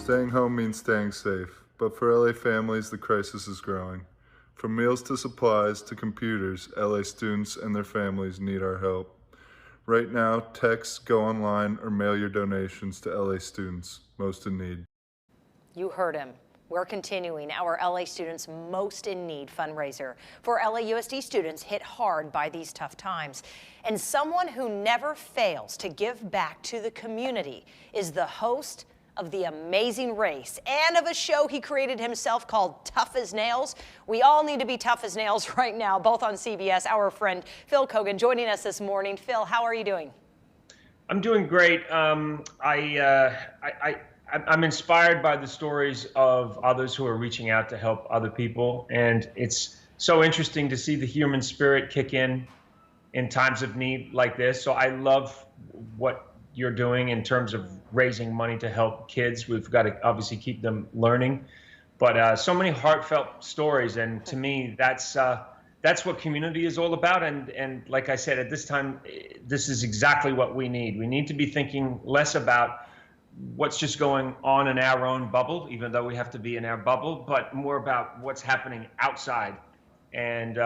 Staying home means staying safe, but for LA families, the crisis is growing. From meals to supplies to computers, LA students and their families need our help. Right now, text, go online, or mail your donations to LA students most in need. You heard him. We're continuing our LA Students Most in Need fundraiser for LAUSD students hit hard by these tough times. And someone who never fails to give back to the community is the host of the amazing race and of a show he created himself called Tough as Nails. We all need to be tough as nails right now, both on CBS. Our friend Phil Keoghan joining us this morning. Phil, how are you doing? I'm doing great. I'm inspired by the stories of others who are reaching out to help other people. And it's so interesting to see the human spirit kick in times of need like this. So I love what you're doing in terms of raising money to help kids. We've got to obviously keep them learning. But so many heartfelt stories. And to me, that's what community is all about. And like I said, at this time, this is exactly what we need. We need to be thinking less about what's just going on in our own bubble, even though we have to be in our bubble, but more about what's happening outside. And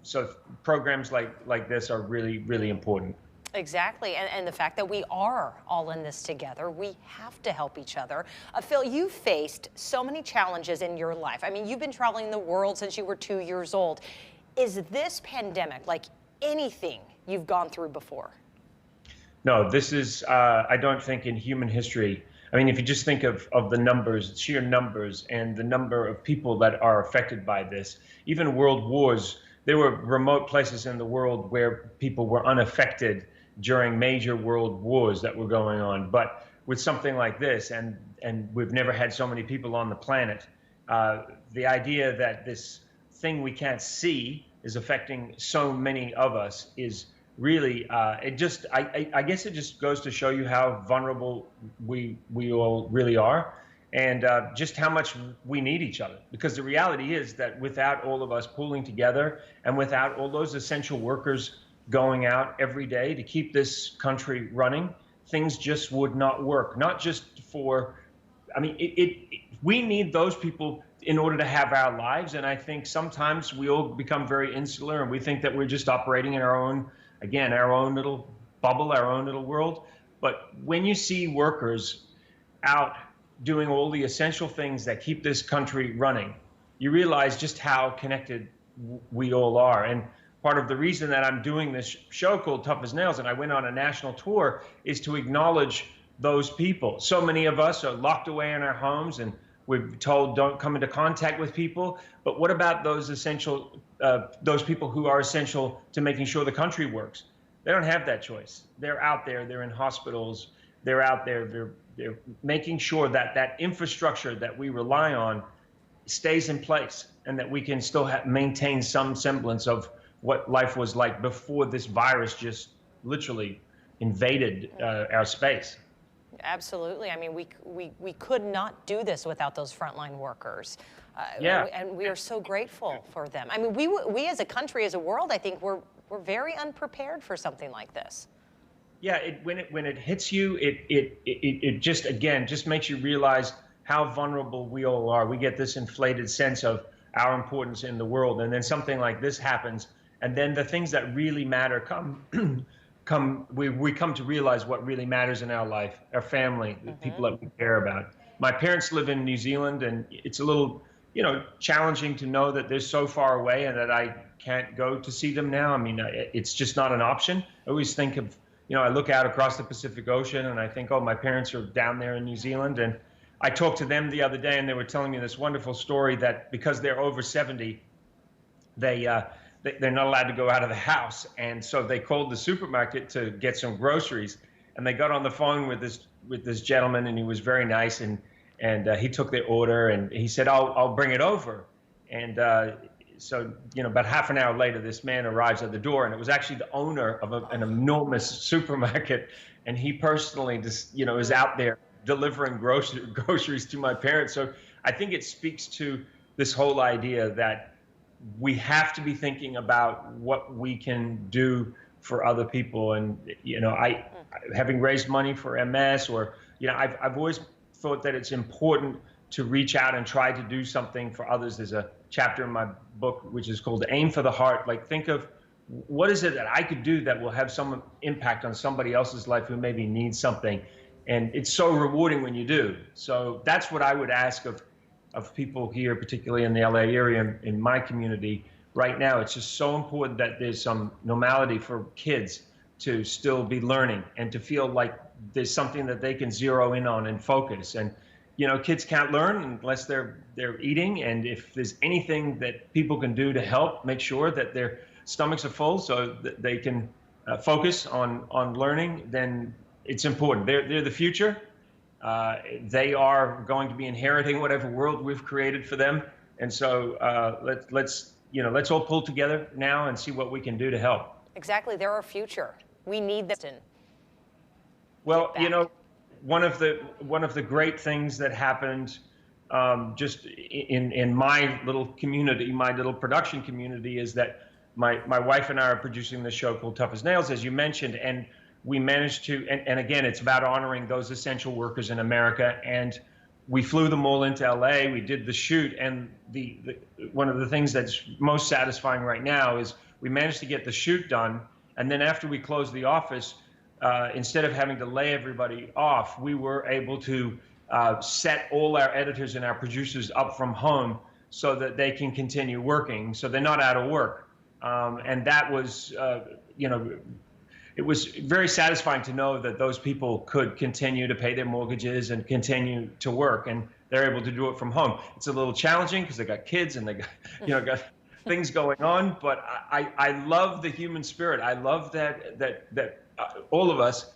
so programs like this are really, really important. Exactly, and the fact that we are all in this together, we have to help each other. Phil, you faced so many challenges in your life. I mean, you've been traveling the world since you were 2 years old. Is this pandemic like anything you've gone through before? No, this is, I don't think in human history. I mean, if you just think of the numbers, sheer numbers, and the number of people that are affected by this, even world wars, there were remote places in the world where people were unaffected during major world wars that were going on. But with something like this, and we've never had so many people on the planet, the idea that this thing we can't see is affecting so many of us is really, I guess it just goes to show you how vulnerable we all really are, and just how much we need each other. Because the reality is that without all of us pulling together, and without all those essential workers going out every day to keep this country running, things just would not work. Not just for, I mean, we need those people in order to have our lives. And I think sometimes we all become very insular, and we think that we're just operating in our own, again, our own little bubble, our own little world. But when you see workers out doing all the essential things that keep this country running, you realize just how connected we all are. And part of the reason that I'm doing this show called Tough as Nails, and I went on a national tour, is to acknowledge those people. So many of us are locked away in our homes, and we're told don't come into contact with people. But what about those essential, those people who are essential to making sure the country works? They don't have that choice. They're out there. They're in hospitals. They're out there. They're making sure that that infrastructure that we rely on stays in place, and that we can still maintain some semblance of what life was like before this virus just literally invaded our space. Absolutely. I mean, we could not do this without those frontline workers. Yeah. And we are so grateful for them. I mean, we as a country, as a world, I think we're very unprepared for something like this. Yeah, when it hits you, it just, again, just makes you realize how vulnerable we all are. We get this inflated sense of our importance in the world, and then something like this happens, and then the things that really matter we come to realize what really matters in our life, our family, the people that we care about. My parents live in New Zealand, and it's a little, challenging to know that they're so far away and that I can't go to see them now. I mean, it's just not an option. I always think of, I look out across the Pacific Ocean and I think, oh, my parents are down there in New Zealand. And I talked to them the other day, and they were telling me this wonderful story that because they're over 70, they're not allowed to go out of the house. And so they called the supermarket to get some groceries, and they got on the phone with this gentleman, and he was very nice, and he took their order, and he said, I'll bring it over. And so, about half an hour later, this man arrives at the door, and it was actually the owner of an enormous supermarket. And he personally just, is out there delivering groceries to my parents. So I think it speaks to this whole idea that we have to be thinking about what we can do for other people. And, having raised money for MS, or, I've always thought that it's important to reach out and try to do something for others. There's a chapter in my book which is called Aim for the Heart. Like, think of what is it that I could do that will have some impact on somebody else's life who maybe needs something. And it's so rewarding when you do. So that's what I would ask of people here, particularly in the LA area, in my community right now. It's just so important that there's some normality for kids to still be learning and to feel like there's something that they can zero in on and focus. And you know, kids can't learn unless they're eating. And if there's anything that people can do to help make sure that their stomachs are full so that they can focus on learning, then it's important. They're the future. They are going to be inheriting whatever world we've created for them. And so let's all pull together now and see what we can do to help. Exactly, they're our future. We need this. Well, you know, one of the great things that happened just in my little community, my little production community, is that my wife and I are producing this show called Tough as Nails, as you mentioned, and we managed to, and again, it's about honoring those essential workers in America, and we flew them all into LA. We did the shoot, and one of the things that's most satisfying right now is we managed to get the shoot done, and then after we closed the office, instead of having to lay everybody off, we were able to set all our editors and our producers up from home so that they can continue working, so they're not out of work. And that was, you know, it was very satisfying to know that those people could continue to pay their mortgages and continue to work, and they're able to do it from home. It's a little challenging because they got kids and they got, you know, got things going on, but I love the human spirit. I love that all of us,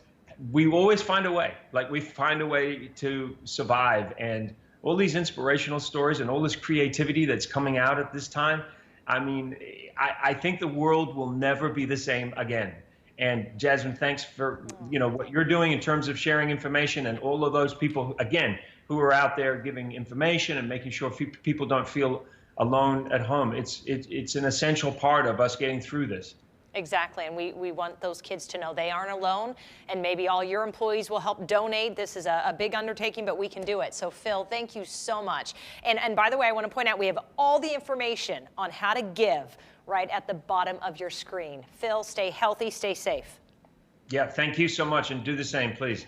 we always find a way. Like, we find a way to survive, and all these inspirational stories and all this creativity that's coming out at this time. I mean, I think the world will never be the same again. And Jasmine, thanks for, you know, what you're doing in terms of sharing information, and all of those people, again, who are out there giving information and making sure people don't feel alone at home. It's an essential part of us getting through this. Exactly, and we want those kids to know they aren't alone, and maybe all your employees will help donate. This is a big undertaking, but we can do it. So Phil, thank you so much. And by the way, I want to point out we have all the information on how to give right at the bottom of your screen. Phil, stay healthy, stay safe. Yeah, thank you so much, and do the same, please.